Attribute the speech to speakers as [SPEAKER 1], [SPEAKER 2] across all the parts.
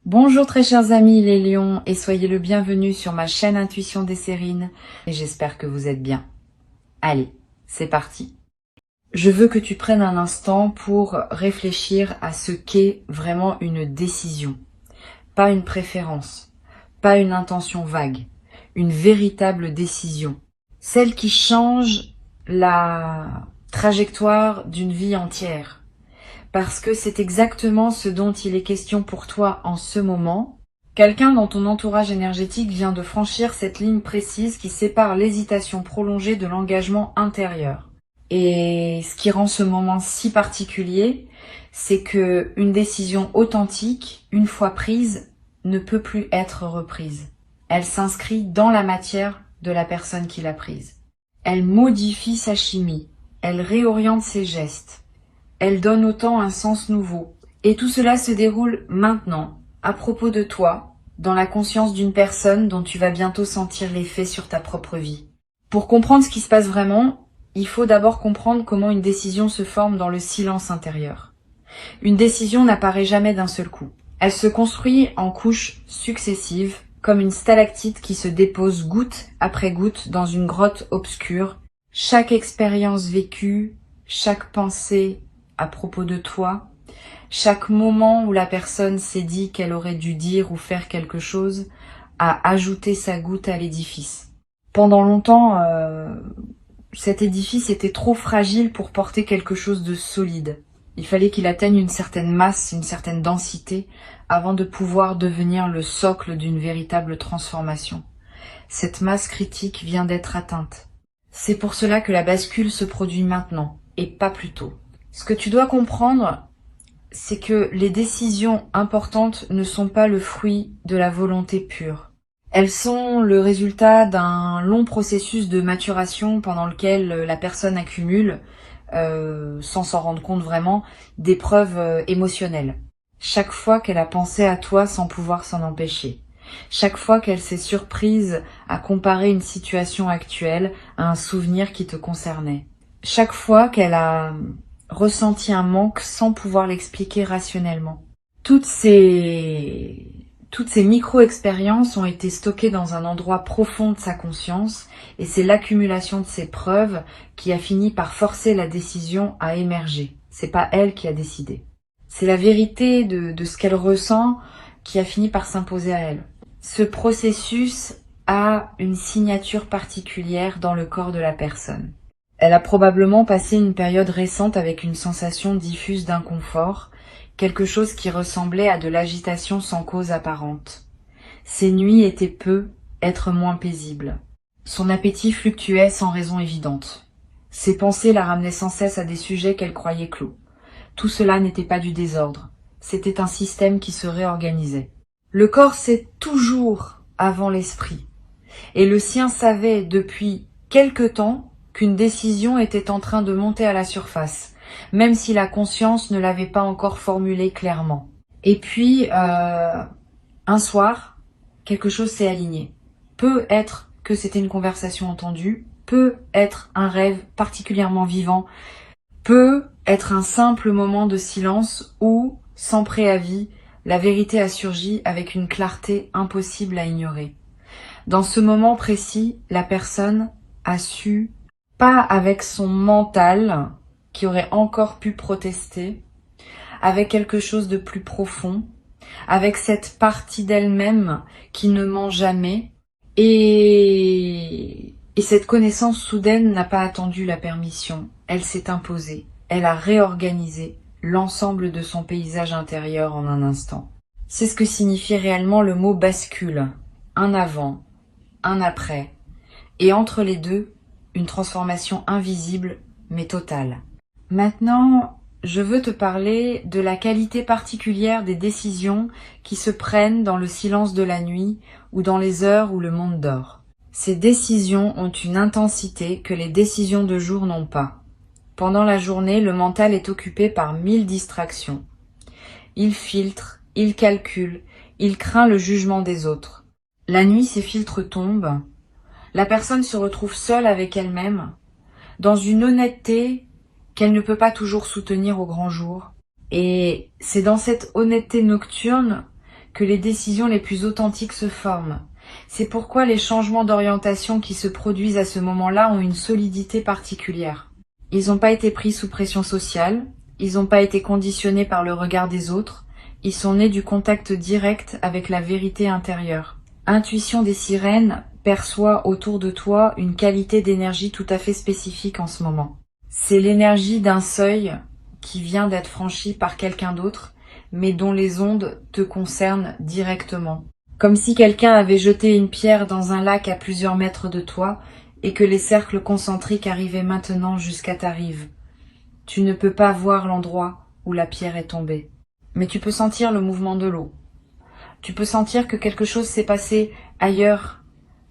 [SPEAKER 1] Bonjour très chers amis les lions et soyez le bienvenu sur ma chaîne Intuition des Sérines et j'espère que vous êtes bien. Allez, c'est parti. Je veux que tu prennes un instant pour réfléchir à ce qu'est vraiment une décision. Pas une préférence, pas une intention vague, une véritable décision. Celle qui change la trajectoire d'une vie entière. Parce que c'est exactement ce dont il est question pour toi en ce moment. Quelqu'un dans ton entourage énergétique vient de franchir cette ligne précise qui sépare l'hésitation prolongée de l'engagement intérieur. Et ce qui rend ce moment si particulier, c'est que une décision authentique, une fois prise, ne peut plus être reprise. Elle s'inscrit dans la matière de la personne qui l'a prise. Elle modifie sa chimie, elle réoriente ses gestes. Elle donne au temps un sens nouveau. Et tout cela se déroule maintenant, à propos de toi, dans la conscience d'une personne dont tu vas bientôt sentir l'effet sur ta propre vie. Pour comprendre ce qui se passe vraiment, il faut d'abord comprendre comment une décision se forme dans le silence intérieur. Une décision n'apparaît jamais d'un seul coup. Elle se construit en couches successives, comme une stalactite qui se dépose goutte après goutte dans une grotte obscure. Chaque expérience vécue, chaque pensée à propos de toi, chaque moment où la personne s'est dit qu'elle aurait dû dire ou faire quelque chose a ajouté sa goutte à l'édifice. Pendant longtemps, cet édifice était trop fragile pour porter quelque chose de solide. Il fallait qu'il atteigne une certaine masse, une certaine densité, avant de pouvoir devenir le socle d'une véritable transformation. Cette masse critique vient d'être atteinte. C'est pour cela que la bascule se produit maintenant, et pas plus tôt. Ce que tu dois comprendre, c'est que les décisions importantes ne sont pas le fruit de la volonté pure. Elles sont le résultat d'un long processus de maturation pendant lequel la personne accumule, sans s'en rendre compte vraiment, des preuves émotionnelles. Chaque fois qu'elle a pensé à toi sans pouvoir s'en empêcher. Chaque fois qu'elle s'est surprise à comparer une situation actuelle à un souvenir qui te concernait. Chaque fois qu'elle a ressenti un manque sans pouvoir l'expliquer rationnellement. Toutes ces micro-expériences ont été stockées dans un endroit profond de sa conscience et c'est l'accumulation de ces preuves qui a fini par forcer la décision à émerger. C'est pas elle qui a décidé. C'est la vérité de ce qu'elle ressent qui a fini par s'imposer à elle. Ce processus a une signature particulière dans le corps de la personne. Elle a probablement passé une période récente avec une sensation diffuse d'inconfort, quelque chose qui ressemblait à de l'agitation sans cause apparente. Ses nuits étaient peu, être moins paisibles. Son appétit fluctuait sans raison évidente. Ses pensées la ramenaient sans cesse à des sujets qu'elle croyait clos. Tout cela n'était pas du désordre, c'était un système qui se réorganisait. Le corps sait toujours avant l'esprit, et le sien savait depuis quelque temps qu'une décision était en train de monter à la surface, même si la conscience ne l'avait pas encore formulée clairement. Et puis, un soir, quelque chose s'est aligné. Peut être que c'était une conversation entendue, peut être un rêve particulièrement vivant, peut être un simple moment de silence où, sans préavis, la vérité a surgi avec une clarté impossible à ignorer. Dans ce moment précis, la personne a su, pas avec son mental, qui aurait encore pu protester, avec quelque chose de plus profond, avec cette partie d'elle-même qui ne ment jamais, et cette connaissance soudaine n'a pas attendu la permission, elle s'est imposée, elle a réorganisé l'ensemble de son paysage intérieur en un instant. C'est ce que signifie réellement le mot bascule, un avant, un après, et entre les deux, une transformation invisible mais totale. Maintenant, je veux te parler de la qualité particulière des décisions qui se prennent dans le silence de la nuit ou dans les heures où le monde dort. Ces décisions ont une intensité que les décisions de jour n'ont pas. Pendant la journée, le mental est occupé par 1000 distractions. Il filtre, il calcule, il craint le jugement des autres. La nuit, ces filtres tombent. La personne se retrouve seule avec elle-même, dans une honnêteté qu'elle ne peut pas toujours soutenir au grand jour. Et c'est dans cette honnêteté nocturne que les décisions les plus authentiques se forment. C'est pourquoi les changements d'orientation qui se produisent à ce moment-là ont une solidité particulière. Ils n'ont pas été pris sous pression sociale, ils n'ont pas été conditionnés par le regard des autres, ils sont nés du contact direct avec la vérité intérieure. Intuition des sirènes perçoit autour de toi une qualité d'énergie tout à fait spécifique en ce moment. C'est l'énergie d'un seuil qui vient d'être franchi par quelqu'un d'autre, mais dont les ondes te concernent directement. Comme si quelqu'un avait jeté une pierre dans un lac à plusieurs mètres de toi et que les cercles concentriques arrivaient maintenant jusqu'à ta rive. Tu ne peux pas voir l'endroit où la pierre est tombée, mais tu peux sentir le mouvement de l'eau. Tu peux sentir que quelque chose s'est passé ailleurs,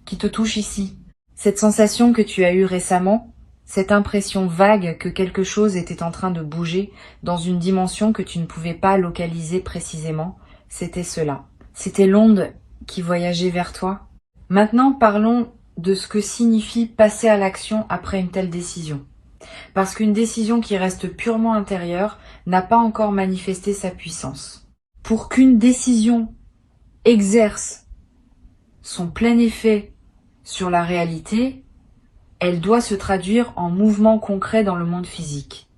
[SPEAKER 1] qui te touche ici. Cette sensation que tu as eue récemment, cette impression vague que quelque chose était en train de bouger dans une dimension que tu ne pouvais pas localiser précisément, c'était cela. C'était l'onde qui voyageait vers toi. Maintenant, parlons de ce que signifie passer à l'action après une telle décision. Parce qu'une décision qui reste purement intérieure n'a pas encore manifesté sa puissance. Pour qu'une décision exerce son plein effet sur la réalité, elle doit se traduire en mouvement concret dans le monde physique.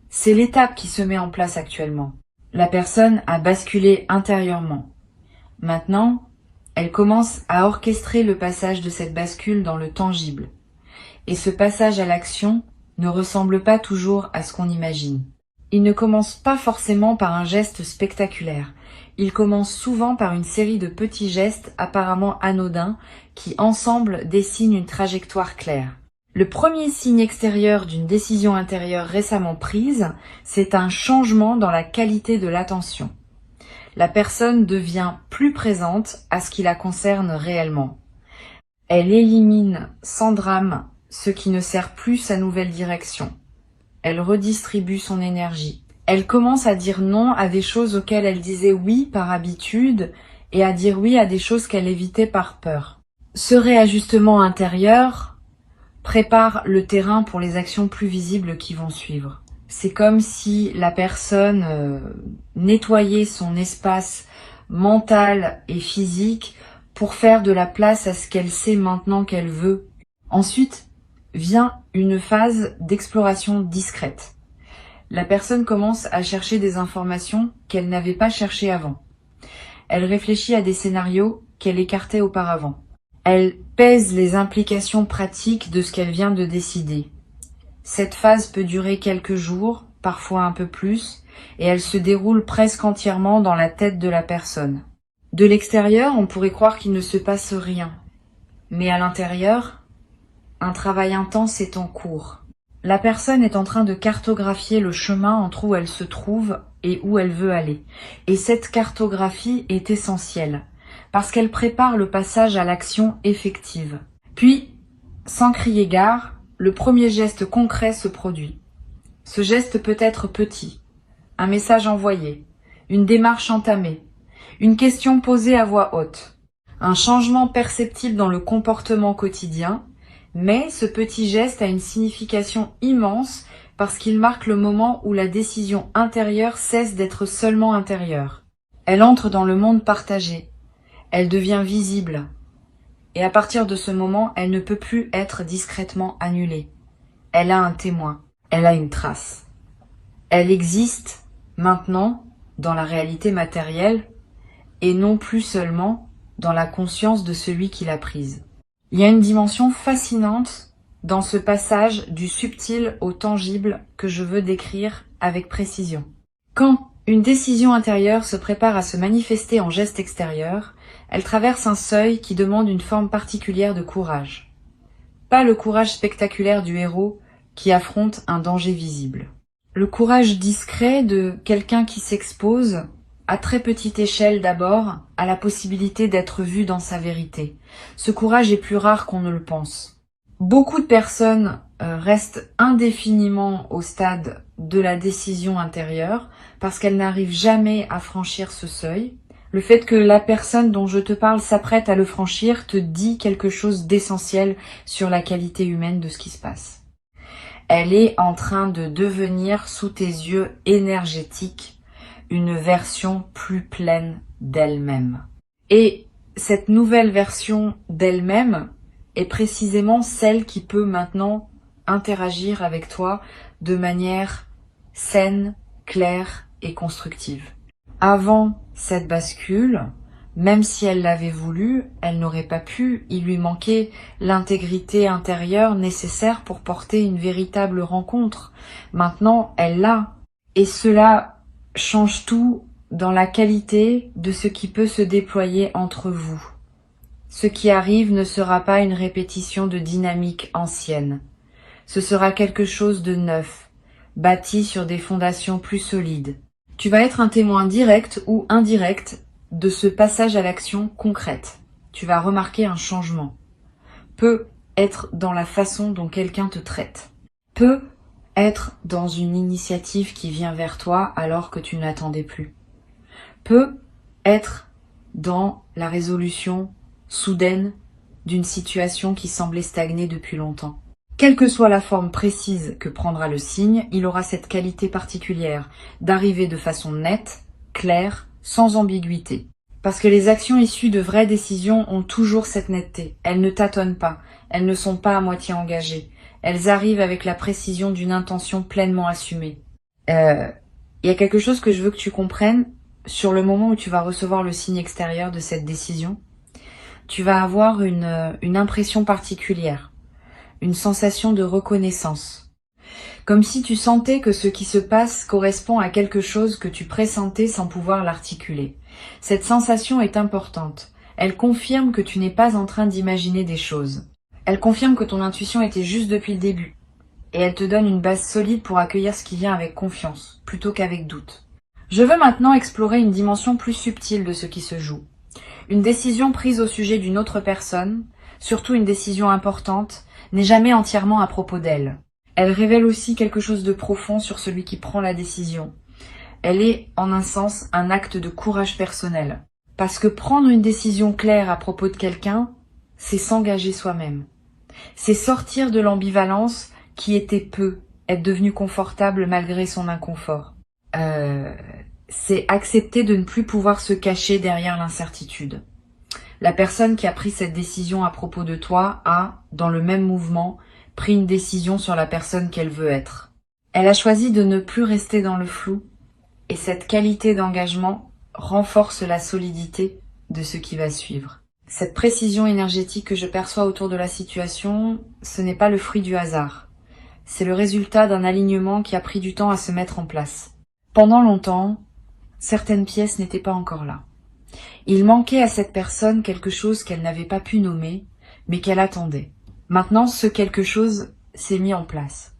[SPEAKER 1] C'est l'étape qui se met en place actuellement. La personne a basculé intérieurement. Maintenant, elle commence à orchestrer le passage de cette bascule dans le tangible. Et ce passage à l'action ne ressemble pas toujours à ce qu'on imagine. Il ne commence pas forcément par un geste spectaculaire. Il commence souvent par une série de petits gestes apparemment anodins qui ensemble dessinent une trajectoire claire. Le premier signe extérieur d'une décision intérieure récemment prise, c'est un changement dans la qualité de l'attention. La personne devient plus présente à ce qui la concerne réellement. Elle élimine sans drame ce qui ne sert plus sa nouvelle direction. Elle redistribue son énergie. Elle commence à dire non à des choses auxquelles elle disait oui par habitude et à dire oui à des choses qu'elle évitait par peur. Ce réajustement intérieur prépare le terrain pour les actions plus visibles qui vont suivre. C'est comme si la personne nettoyait son espace mental et physique pour faire de la place à ce qu'elle sait maintenant qu'elle veut. Ensuite vient une phase d'exploration discrète. La personne commence à chercher des informations qu'elle n'avait pas cherchées avant. Elle réfléchit à des scénarios qu'elle écartait auparavant. Elle pèse les implications pratiques de ce qu'elle vient de décider. Cette phase peut durer quelques jours, parfois un peu plus, et elle se déroule presque entièrement dans la tête de la personne. De l'extérieur, on pourrait croire qu'il ne se passe rien. Mais à l'intérieur, un travail intense est en cours. La personne est en train de cartographier le chemin entre où elle se trouve et où elle veut aller. Et cette cartographie est essentielle, parce qu'elle prépare le passage à l'action effective. Puis, sans crier gare, le premier geste concret se produit. Ce geste peut être petit, un message envoyé, une démarche entamée, une question posée à voix haute, un changement perceptible dans le comportement quotidien, mais ce petit geste a une signification immense parce qu'il marque le moment où la décision intérieure cesse d'être seulement intérieure. Elle entre dans le monde partagé, elle devient visible, et à partir de ce moment, elle ne peut plus être discrètement annulée. Elle a un témoin, elle a une trace. Elle existe maintenant dans la réalité matérielle et non plus seulement dans la conscience de celui qui l'a prise. Il y a une dimension fascinante dans ce passage du subtil au tangible que je veux décrire avec précision. Quand une décision intérieure se prépare à se manifester en geste extérieur, elle traverse un seuil qui demande une forme particulière de courage. Pas le courage spectaculaire du héros qui affronte un danger visible. Le courage discret de quelqu'un qui s'expose, à très petite échelle d'abord, à la possibilité d'être vu dans sa vérité. Ce courage est plus rare qu'on ne le pense. Beaucoup de personnes restent indéfiniment au stade de la décision intérieure parce qu'elles n'arrivent jamais à franchir ce seuil. Le fait que la personne dont je te parle s'apprête à le franchir te dit quelque chose d'essentiel sur la qualité humaine de ce qui se passe. Elle est en train de devenir sous tes yeux énergétiques une version plus pleine d'elle-même. Et cette nouvelle version d'elle-même est précisément celle qui peut maintenant interagir avec toi de manière saine, claire et constructive. Avant cette bascule, même si elle l'avait voulu, elle n'aurait pas pu, il lui manquait l'intégrité intérieure nécessaire pour porter une véritable rencontre. Maintenant, elle l'a. Et cela change tout dans la qualité de ce qui peut se déployer entre vous. Ce qui arrive ne sera pas une répétition de dynamique ancienne. Ce sera quelque chose de neuf, bâti sur des fondations plus solides. Tu vas être un témoin direct ou indirect de ce passage à l'action concrète. Tu vas remarquer un changement. Peut être dans la façon dont quelqu'un te traite. Peut être dans une initiative qui vient vers toi alors que tu ne l'attendais plus. Peut être dans la résolution soudaine d'une situation qui semblait stagner depuis longtemps. Quelle que soit la forme précise que prendra le signe, il aura cette qualité particulière d'arriver de façon nette, claire, sans ambiguïté. Parce que les actions issues de vraies décisions ont toujours cette netteté. Elles ne tâtonnent pas, elles ne sont pas à moitié engagées. Elles arrivent avec la précision d'une intention pleinement assumée. Il y a quelque chose que je veux que tu comprennes sur le moment où tu vas recevoir le signe extérieur de cette décision. Tu vas avoir une impression particulière, une sensation de reconnaissance. Comme si tu sentais que ce qui se passe correspond à quelque chose que tu pressentais sans pouvoir l'articuler. Cette sensation est importante. Elle confirme que tu n'es pas en train d'imaginer des choses. Elle confirme que ton intuition était juste depuis le début. Et elle te donne une base solide pour accueillir ce qui vient avec confiance, plutôt qu'avec doute. Je veux maintenant explorer une dimension plus subtile de ce qui se joue. Une décision prise au sujet d'une autre personne, surtout une décision importante, n'est jamais entièrement à propos d'elle. Elle révèle aussi quelque chose de profond sur celui qui prend la décision. Elle est, en un sens, un acte de courage personnel. Parce que prendre une décision claire à propos de quelqu'un, c'est s'engager soi-même. C'est sortir de l'ambivalence qui était peu, être devenu confortable malgré son inconfort. C'est accepter de ne plus pouvoir se cacher derrière l'incertitude. La personne qui a pris cette décision à propos de toi a, dans le même mouvement, pris une décision sur la personne qu'elle veut être. Elle a choisi de ne plus rester dans le flou, et cette qualité d'engagement renforce la solidité de ce qui va suivre. Cette précision énergétique que je perçois autour de la situation, ce n'est pas le fruit du hasard. C'est le résultat d'un alignement qui a pris du temps à se mettre en place. Pendant longtemps, certaines pièces n'étaient pas encore là. Il manquait à cette personne quelque chose qu'elle n'avait pas pu nommer, mais qu'elle attendait. Maintenant, ce quelque chose s'est mis en place.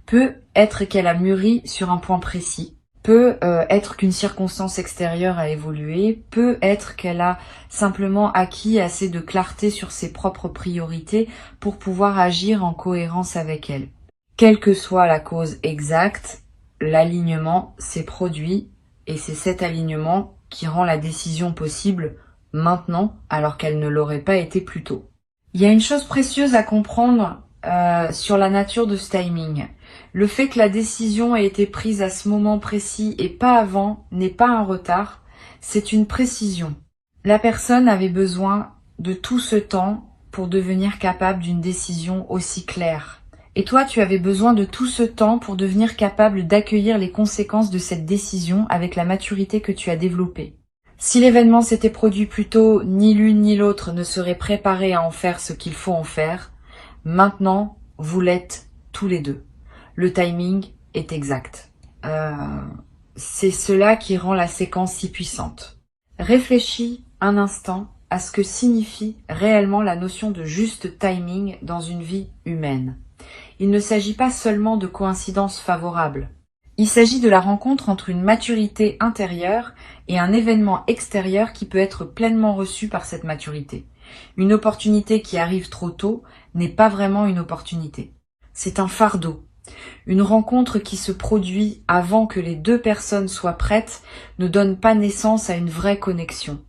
[SPEAKER 1] Peut être qu'elle a mûri sur un point précis, peut être qu'une circonstance extérieure a évolué, peut être qu'elle a simplement acquis assez de clarté sur ses propres priorités pour pouvoir agir en cohérence avec elle. Quelle que soit la cause exacte, l'alignement s'est produit et c'est cet alignement qui rend la décision possible maintenant alors qu'elle ne l'aurait pas été plus tôt. Il y a une chose précieuse à comprendre sur la nature de ce timing. Le fait que la décision ait été prise à ce moment précis et pas avant n'est pas un retard, c'est une précision. La personne avait besoin de tout ce temps pour devenir capable d'une décision aussi claire. Et toi, tu avais besoin de tout ce temps pour devenir capable d'accueillir les conséquences de cette décision avec la maturité que tu as développée. Si l'événement s'était produit plus tôt, ni l'une ni l'autre ne seraient préparés à en faire ce qu'il faut en faire. Maintenant, vous l'êtes tous les deux. Le timing est exact. C'est cela qui rend la séquence si puissante. Réfléchis un instant à ce que signifie réellement la notion de juste timing dans une vie humaine. Il ne s'agit pas seulement de coïncidences favorables. Il s'agit de la rencontre entre une maturité intérieure et un événement extérieur qui peut être pleinement reçu par cette maturité. Une opportunité qui arrive trop tôt n'est pas vraiment une opportunité. C'est un fardeau. Une rencontre qui se produit avant que les deux personnes soient prêtes ne donne pas naissance à une vraie connexion.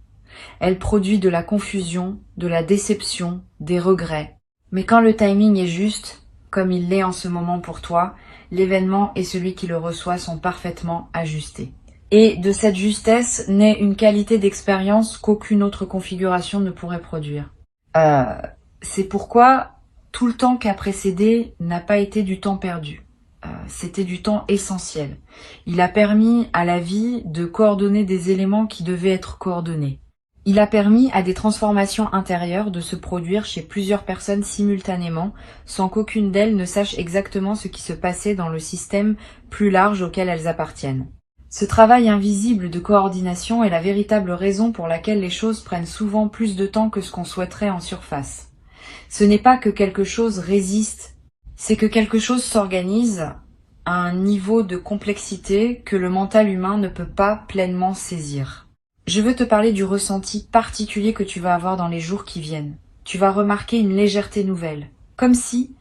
[SPEAKER 1] Elle produit de la confusion, de la déception, des regrets. Mais quand le timing est juste, comme il l'est en ce moment pour toi, l'événement et celui qui le reçoit sont parfaitement ajustés. Et de cette justesse naît une qualité d'expérience qu'aucune autre configuration ne pourrait produire. C'est pourquoi tout le temps qui a précédé n'a pas été du temps perdu. C'était du temps essentiel. Il a permis à la vie de coordonner des éléments qui devaient être coordonnés. Il a permis à des transformations intérieures de se produire chez plusieurs personnes simultanément, sans qu'aucune d'elles ne sache exactement ce qui se passait dans le système plus large auquel elles appartiennent. Ce travail invisible de coordination est la véritable raison pour laquelle les choses prennent souvent plus de temps que ce qu'on souhaiterait en surface. Ce n'est pas que quelque chose résiste, c'est que quelque chose s'organise à un niveau de complexité que le mental humain ne peut pas pleinement saisir. Je veux te parler du ressenti particulier que tu vas avoir dans les jours qui viennent. Tu vas remarquer une légèreté nouvelle, comme si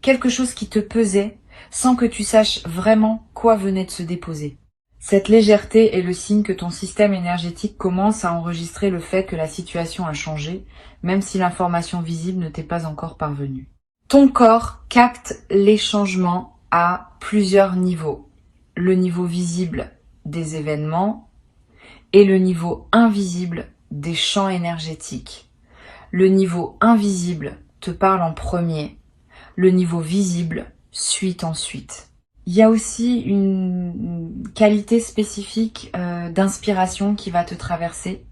[SPEAKER 1] quelque chose qui te pesait sans que tu saches vraiment quoi venait de se déposer. Cette légèreté est le signe que ton système énergétique commence à enregistrer le fait que la situation a changé, même si l'information visible ne t'est pas encore parvenue. Ton corps capte les changements à plusieurs niveaux. Le niveau visible des événements et le niveau invisible des champs énergétiques. Le niveau invisible te parle en premier, le niveau visible suit ensuite. Il y a aussi une qualité spécifique d'inspiration qui va te traverser.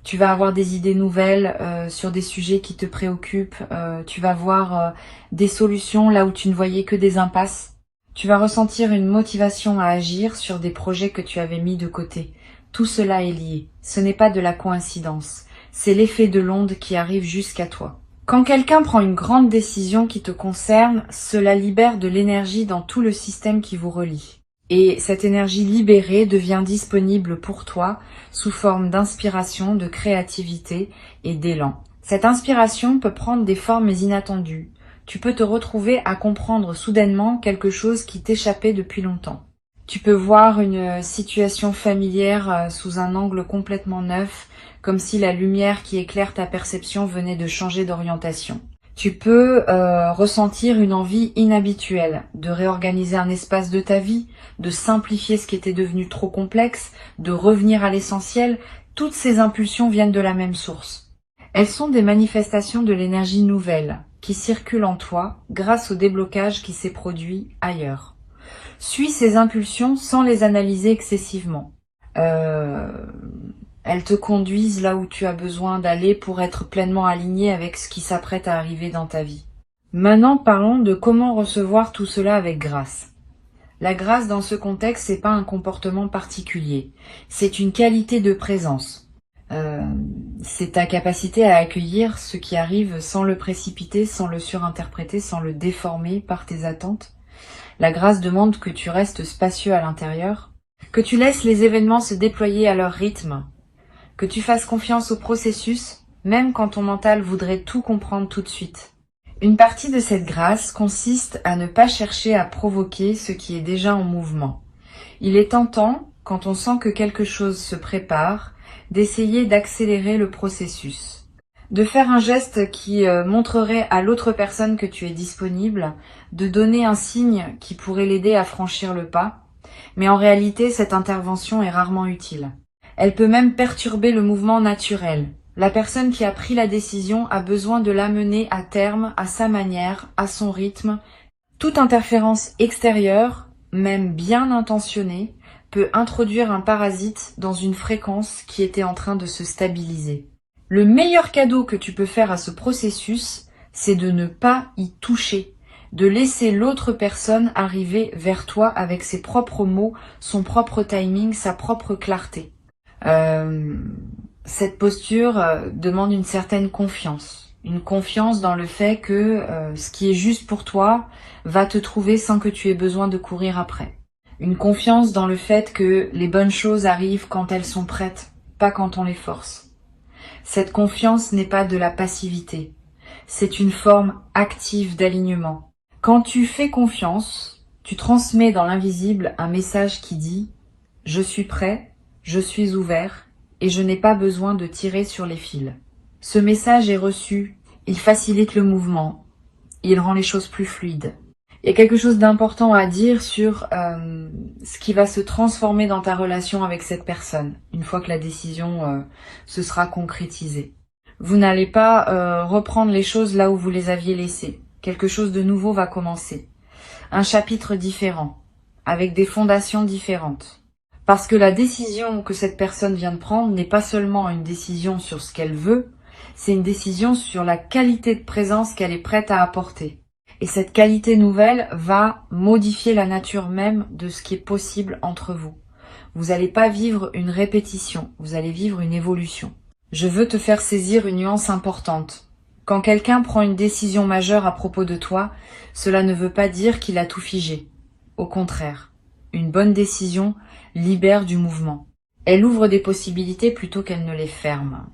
[SPEAKER 1] Tu vas avoir des idées nouvelles sur des sujets qui te préoccupent. Tu vas voir des solutions là où tu ne voyais que des impasses. Tu vas ressentir une motivation à agir sur des projets que tu avais mis de côté. Tout cela est lié. Ce n'est pas de la coïncidence. C'est l'effet de l'onde qui arrive jusqu'à toi. Quand quelqu'un prend une grande décision qui te concerne, cela libère de l'énergie dans tout le système qui vous relie. Et cette énergie libérée devient disponible pour toi sous forme d'inspiration, de créativité et d'élan. Cette inspiration peut prendre des formes inattendues. Tu peux te retrouver à comprendre soudainement quelque chose qui t'échappait depuis longtemps. Tu peux voir une situation familière sous un angle complètement neuf, comme si la lumière qui éclaire ta perception venait de changer d'orientation. Tu peux ressentir une envie inhabituelle de réorganiser un espace de ta vie, de simplifier ce qui était devenu trop complexe, de revenir à l'essentiel. Toutes ces impulsions viennent de la même source. Elles sont des manifestations de l'énergie nouvelle qui circule en toi grâce au déblocage qui s'est produit ailleurs. Suis ces impulsions sans les analyser excessivement. Elles te conduisent là où tu as besoin d'aller pour être pleinement aligné avec ce qui s'apprête à arriver dans ta vie. Maintenant, parlons de comment recevoir tout cela avec grâce. La grâce dans ce contexte, c'est pas un comportement particulier. C'est une qualité de présence. C'est ta capacité à accueillir ce qui arrive sans le précipiter, sans le surinterpréter, sans le déformer par tes attentes. La grâce demande que tu restes spacieux à l'intérieur, que tu laisses les événements se déployer à leur rythme, que tu fasses confiance au processus, même quand ton mental voudrait tout comprendre tout de suite. Une partie de cette grâce consiste à ne pas chercher à provoquer ce qui est déjà en mouvement. Il est tentant, quand on sent que quelque chose se prépare, d'essayer d'accélérer le processus. De faire un geste qui montrerait à l'autre personne que tu es disponible, de donner un signe qui pourrait l'aider à franchir le pas, mais en réalité cette intervention est rarement utile. Elle peut même perturber le mouvement naturel. La personne qui a pris la décision a besoin de l'amener à terme, à sa manière, à son rythme. Toute interférence extérieure, même bien intentionnée, peut introduire un parasite dans une fréquence qui était en train de se stabiliser. Le meilleur cadeau que tu peux faire à ce processus, c'est de ne pas y toucher, de laisser l'autre personne arriver vers toi avec ses propres mots, son propre timing, sa propre clarté. Cette posture demande une certaine confiance. Une confiance dans le fait que ce qui est juste pour toi va te trouver sans que tu aies besoin de courir après. Une confiance dans le fait que les bonnes choses arrivent quand elles sont prêtes, pas quand on les force. Cette confiance n'est pas de la passivité, c'est une forme active d'alignement. Quand tu fais confiance, tu transmets dans l'invisible un message qui dit « Je suis prêt, je suis ouvert et je n'ai pas besoin de tirer sur les fils ». Ce message est reçu, il facilite le mouvement, il rend les choses plus fluides. Il y a quelque chose d'important à dire sur ce qui va se transformer dans ta relation avec cette personne, une fois que la décision se sera concrétisée. Vous n'allez pas reprendre les choses là où vous les aviez laissées. Quelque chose de nouveau va commencer. Un chapitre différent, avec des fondations différentes. Parce que la décision que cette personne vient de prendre n'est pas seulement une décision sur ce qu'elle veut, c'est une décision sur la qualité de présence qu'elle est prête à apporter. Et cette qualité nouvelle va modifier la nature même de ce qui est possible entre vous. Vous n'allez pas vivre une répétition, vous allez vivre une évolution. Je veux te faire saisir une nuance importante. Quand quelqu'un prend une décision majeure à propos de toi, cela ne veut pas dire qu'il a tout figé. Au contraire, une bonne décision libère du mouvement. Elle ouvre des possibilités plutôt qu'elle ne les ferme.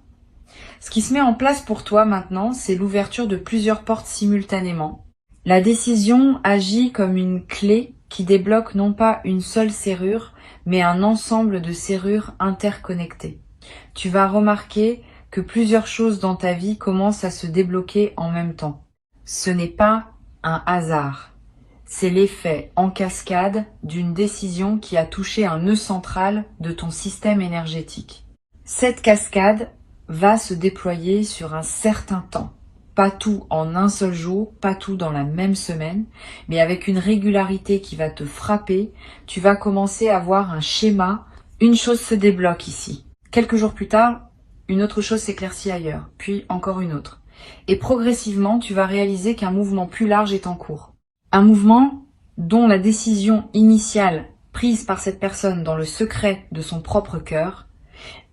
[SPEAKER 1] Ce qui se met en place pour toi maintenant, c'est l'ouverture de plusieurs portes simultanément. La décision agit comme une clé qui débloque non pas une seule serrure, mais un ensemble de serrures interconnectées. Tu vas remarquer que plusieurs choses dans ta vie commencent à se débloquer en même temps. Ce n'est pas un hasard. C'est l'effet en cascade d'une décision qui a touché un nœud central de ton système énergétique. Cette cascade va se déployer sur un certain temps. Pas tout en un seul jour, pas tout dans la même semaine, mais avec une régularité qui va te frapper, tu vas commencer à voir un schéma. Une chose se débloque ici. Quelques jours plus tard, une autre chose s'éclaircit ailleurs, puis encore une autre. Et progressivement, tu vas réaliser qu'un mouvement plus large est en cours. Un mouvement dont la décision initiale prise par cette personne dans le secret de son propre cœur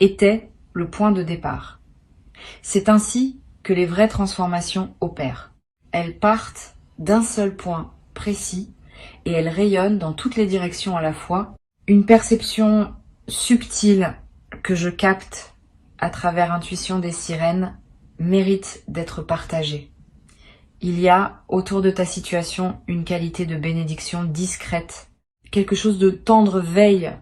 [SPEAKER 1] était le point de départ. C'est ainsi que les vraies transformations opèrent. Elles partent d'un seul point précis et elles rayonnent dans toutes les directions à la fois. Une perception subtile que je capte à travers Intuition des sirènes mérite d'être partagée. Il y a autour de ta situation une qualité de bénédiction discrète, quelque chose de tendre veille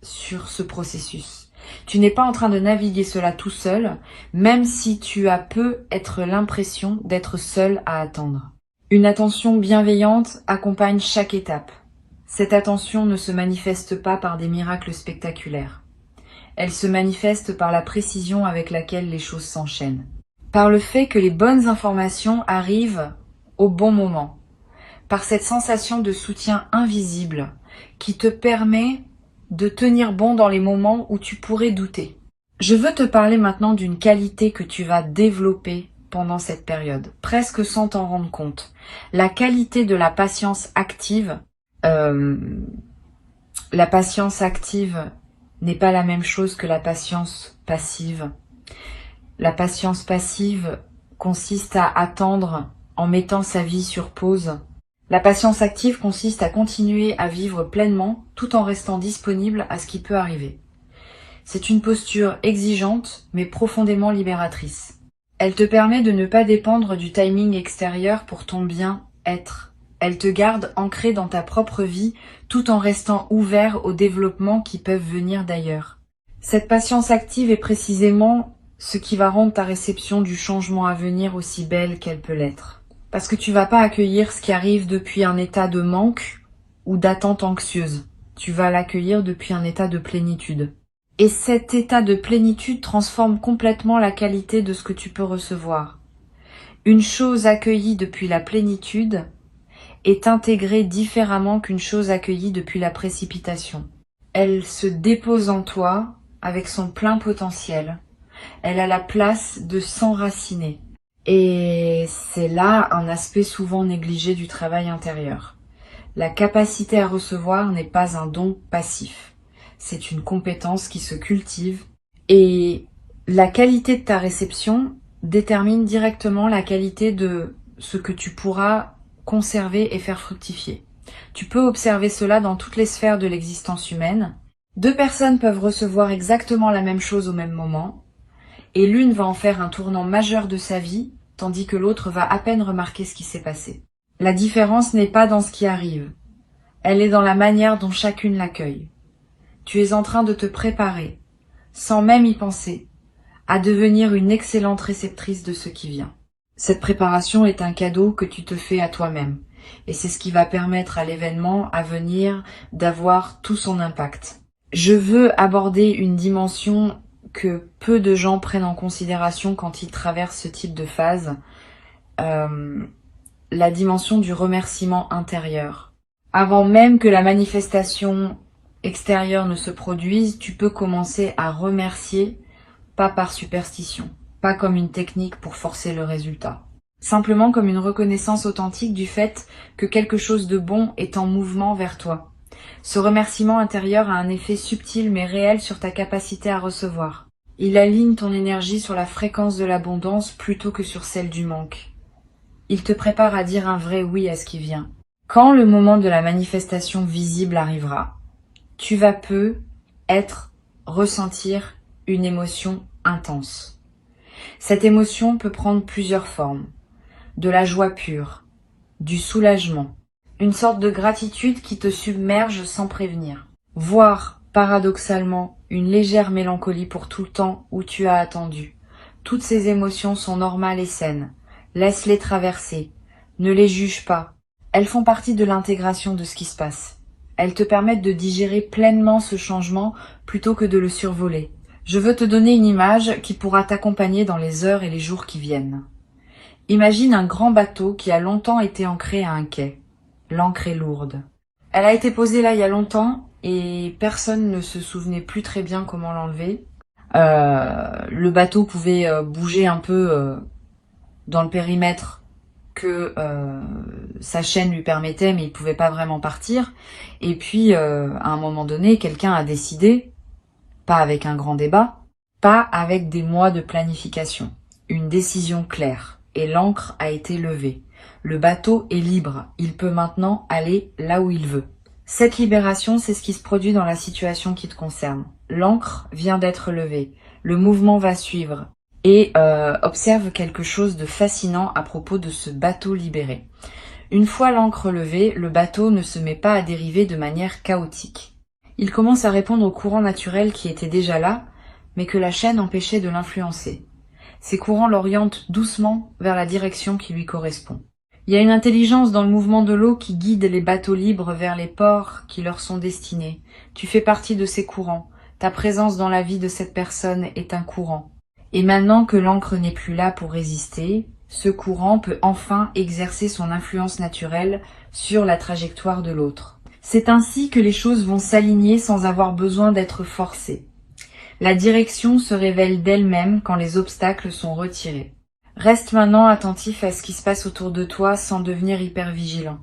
[SPEAKER 1] sur ce processus. Tu n'es pas en train de naviguer cela tout seul, même si tu as peut-être l'impression d'être seul à attendre. Une attention bienveillante accompagne chaque étape. Cette attention ne se manifeste pas par des miracles spectaculaires. Elle se manifeste par la précision avec laquelle les choses s'enchaînent. Par le fait que les bonnes informations arrivent au bon moment. Par cette sensation de soutien invisible qui te permet de tenir bon dans les moments où tu pourrais douter. Je veux te parler maintenant d'une qualité que tu vas développer pendant cette période, presque sans t'en rendre compte. La qualité de la patience active. La patience active n'est pas la même chose que la patience passive. La patience passive consiste à attendre en mettant sa vie sur pause. La patience active consiste à continuer à vivre pleinement tout en restant disponible à ce qui peut arriver. C'est une posture exigeante mais profondément libératrice. Elle te permet de ne pas dépendre du timing extérieur pour ton bien-être. Elle te garde ancré dans ta propre vie tout en restant ouvert aux développements qui peuvent venir d'ailleurs. Cette patience active est précisément ce qui va rendre ta réception du changement à venir aussi belle qu'elle peut l'être. Parce que tu vas pas accueillir ce qui arrive depuis un état de manque ou d'attente anxieuse. Tu vas l'accueillir depuis un état de plénitude. Et cet état de plénitude transforme complètement la qualité de ce que tu peux recevoir. Une chose accueillie depuis la plénitude est intégrée différemment qu'une chose accueillie depuis la précipitation. Elle se dépose en toi avec son plein potentiel. Elle a la place de s'enraciner. Et c'est là un aspect souvent négligé du travail intérieur. La capacité à recevoir n'est pas un don passif. C'est une compétence qui se cultive. Et la qualité de ta réception détermine directement la qualité de ce que tu pourras conserver et faire fructifier. Tu peux observer cela dans toutes les sphères de l'existence humaine. Deux personnes peuvent recevoir exactement la même chose au même moment, et l'une va en faire un tournant majeur de sa vie, tandis que l'autre va à peine remarquer ce qui s'est passé. La différence n'est pas dans ce qui arrive, elle est dans la manière dont chacune l'accueille. Tu es en train de te préparer, sans même y penser, à devenir une excellente réceptrice de ce qui vient. Cette préparation est un cadeau que tu te fais à toi-même. Et c'est ce qui va permettre à l'événement à venir d'avoir tout son impact. Je veux aborder une dimension que peu de gens prennent en considération quand ils traversent ce type de phase, la dimension du remerciement intérieur. Avant même que la manifestation extérieure ne se produise, tu peux commencer à remercier, pas par superstition, pas comme une technique pour forcer le résultat. Simplement comme une reconnaissance authentique du fait que quelque chose de bon est en mouvement vers toi. Ce remerciement intérieur a un effet subtil mais réel sur ta capacité à recevoir. Il aligne ton énergie sur la fréquence de l'abondance plutôt que sur celle du manque. Il te prépare à dire un vrai oui à ce qui vient. Quand le moment de la manifestation visible arrivera, tu vas ressentir une émotion intense. Cette émotion peut prendre plusieurs formes. De la joie pure, du soulagement, une sorte de gratitude qui te submerge sans prévenir, voire, paradoxalement, une légère mélancolie pour tout le temps où tu as attendu. Toutes ces émotions sont normales et saines. Laisse-les traverser. Ne les juge pas. Elles font partie de l'intégration de ce qui se passe. Elles te permettent de digérer pleinement ce changement plutôt que de le survoler. Je veux te donner une image qui pourra t'accompagner dans les heures et les jours qui viennent. Imagine un grand bateau qui a longtemps été ancré à un quai. L'ancre est lourde. Elle a été posée là il y a longtemps et personne ne se souvenait plus très bien comment l'enlever. Le bateau pouvait bouger un peu dans le périmètre que sa chaîne lui permettait, mais il pouvait pas vraiment partir. Et puis, à un moment donné, quelqu'un a décidé, pas avec un grand débat, pas avec des mois de planification, une décision claire. Et l'ancre a été levée. Le bateau est libre, il peut maintenant aller là où il veut. Cette libération, c'est ce qui se produit dans la situation qui te concerne. L'ancre vient d'être levée, le mouvement va suivre. Et observe quelque chose de fascinant à propos de ce bateau libéré. Une fois l'ancre levée, le bateau ne se met pas à dériver de manière chaotique. Il commence à répondre au courant naturel qui était déjà là, mais que la chaîne empêchait de l'influencer. Ces courants l'orientent doucement vers la direction qui lui correspond. Il y a une intelligence dans le mouvement de l'eau qui guide les bateaux libres vers les ports qui leur sont destinés. Tu fais partie de ces courants. Ta présence dans la vie de cette personne est un courant. Et maintenant que l'ancre n'est plus là pour résister, ce courant peut enfin exercer son influence naturelle sur la trajectoire de l'autre. C'est ainsi que les choses vont s'aligner sans avoir besoin d'être forcées. La direction se révèle d'elle-même quand les obstacles sont retirés. Reste maintenant attentif à ce qui se passe autour de toi sans devenir hyper vigilant.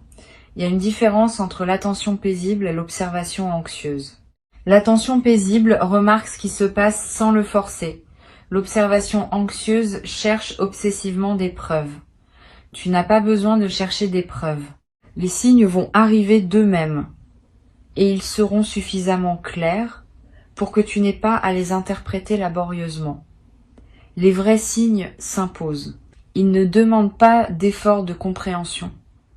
[SPEAKER 1] Il y a une différence entre l'attention paisible et l'observation anxieuse. L'attention paisible remarque ce qui se passe sans le forcer. L'observation anxieuse cherche obsessivement des preuves. Tu n'as pas besoin de chercher des preuves. Les signes vont arriver d'eux-mêmes et ils seront suffisamment clairs pour que tu n'aies pas à les interpréter laborieusement. Les vrais signes s'imposent. Ils ne demandent pas d'effort de compréhension.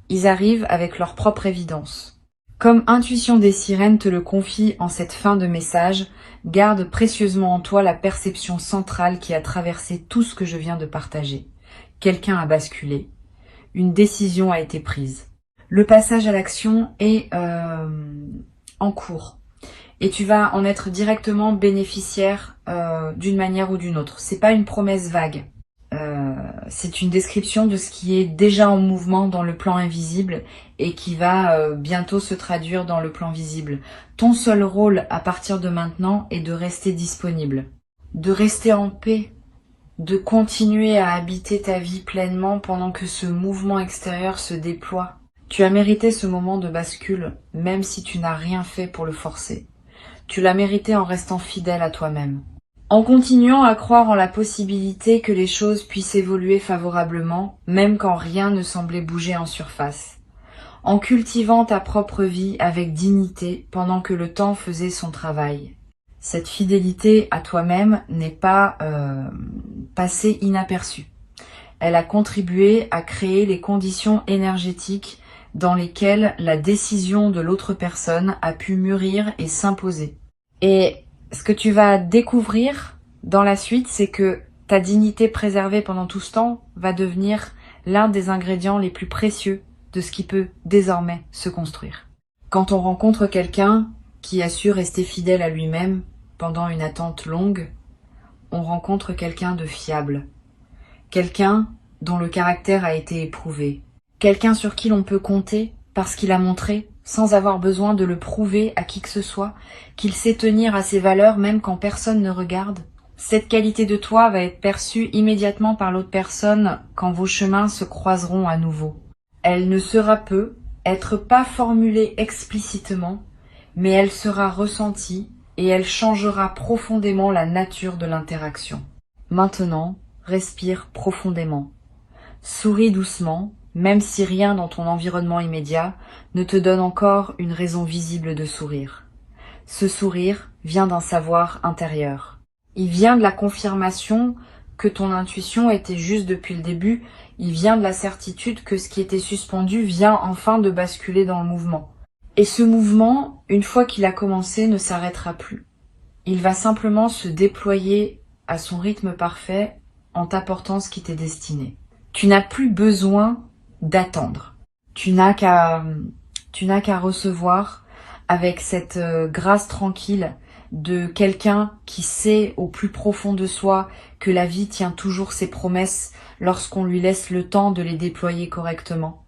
[SPEAKER 1] Ils arrivent avec leur propre évidence. Comme Intuition des Sirènes te le confie en cette fin de message, garde précieusement en toi la perception centrale qui a traversé tout ce que je viens de partager. Quelqu'un a basculé. Une décision a été prise. Le passage à l'action est en cours. Et tu vas en être directement bénéficiaire d'une manière ou d'une autre. C'est pas une promesse vague. C'est une description de ce qui est déjà en mouvement dans le plan invisible et qui va bientôt se traduire dans le plan visible. Ton seul rôle à partir de maintenant est de rester disponible, de rester en paix, de continuer à habiter ta vie pleinement pendant que ce mouvement extérieur se déploie. Tu as mérité ce moment de bascule, même si tu n'as rien fait pour le forcer. Tu l'as mérité en restant fidèle à toi-même. En continuant à croire en la possibilité que les choses puissent évoluer favorablement, même quand rien ne semblait bouger en surface. En cultivant ta propre vie avec dignité pendant que le temps faisait son travail. Cette fidélité à toi-même n'est pas passée inaperçue. Elle a contribué à créer les conditions énergétiques dans lesquelles la décision de l'autre personne a pu mûrir et s'imposer. Et ce que tu vas découvrir dans la suite, c'est que ta dignité préservée pendant tout ce temps va devenir l'un des ingrédients les plus précieux de ce qui peut désormais se construire. Quand on rencontre quelqu'un qui a su rester fidèle à lui-même pendant une attente longue, on rencontre quelqu'un de fiable, quelqu'un dont le caractère a été éprouvé, quelqu'un sur qui l'on peut compter parce qu'il a montré, sans avoir besoin de le prouver à qui que ce soit, qu'il sait tenir à ses valeurs même quand personne ne regarde. Cette qualité de toi va être perçue immédiatement par l'autre personne quand vos chemins se croiseront à nouveau. Elle ne sera peut être pas formulée explicitement, mais elle sera ressentie et elle changera profondément la nature de l'interaction. Maintenant, respire profondément. Souris doucement, même si rien dans ton environnement immédiat ne te donne encore une raison visible de sourire. Ce sourire vient d'un savoir intérieur. Il vient de la confirmation que ton intuition était juste depuis le début, il vient de la certitude que ce qui était suspendu vient enfin de basculer dans le mouvement. Et ce mouvement, une fois qu'il a commencé, ne s'arrêtera plus. Il va simplement se déployer à son rythme parfait en t'apportant ce qui t'est destiné. Tu n'as plus besoin d'attendre. Tu n'as qu'à recevoir avec cette grâce tranquille de quelqu'un qui sait au plus profond de soi que la vie tient toujours ses promesses lorsqu'on lui laisse le temps de les déployer correctement.